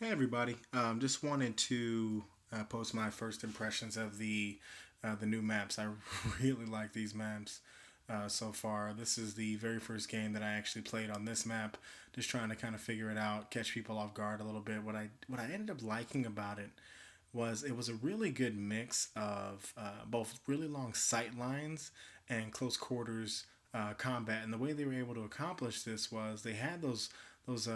Hey everybody! Just wanted to post my first impressions of the new maps. I really like these maps so far. This is the very first game that I actually played on this map. Just trying to kind of figure it out, catch people off guard a little bit. What I ended up liking about it was a really good mix of both really long sight lines and close quarters combat. And the way they were able to accomplish this was they had those those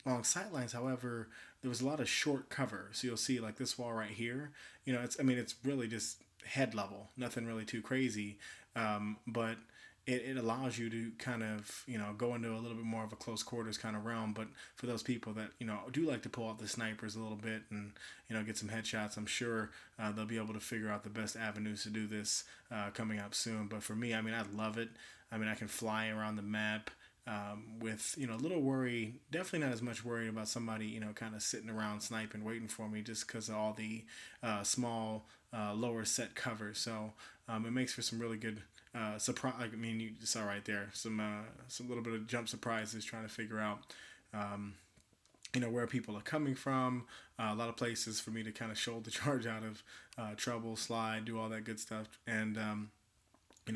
long sight lines. However, there was a lot of short cover. So you'll see like this wall right here. It's really just head level, nothing really too crazy, but it allows you to kind of go into a little bit more of a close quarters kind of realm. But for those people that do like to pull out the snipers a little bit and get some headshots, I'm sure they'll be able to figure out the best avenues to do this coming up soon. But for me, I love it. I can fly around the map with a little worry, definitely not as much worried about somebody kind of sitting around sniping waiting for me just because of all the small lower set cover. So it makes for some really good surprise. You saw right there some little bit of jump surprises trying to figure out where people are coming from. A lot of places for me to kind of shoulder charge out of trouble, slide, do all that good stuff, and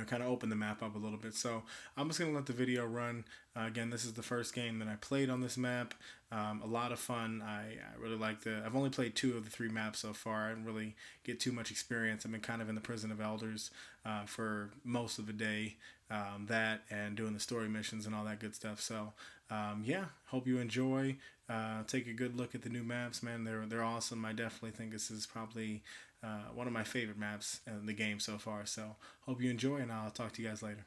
kind of open the map up a little bit. So I'm just going to let the video run. Again, this is the first game that I played on this map. A lot of fun. I really like I've only played two of the three maps so far. I didn't really get too much experience. I've been kind of in the Prison of Elders for most of the day. That and doing the story missions and all that good stuff. So yeah, hope you enjoy. Take a good look at the new maps, man. They're awesome. I definitely think this is probably one of my favorite maps in the game so far. So hope you enjoy, and I'll talk to you guys later.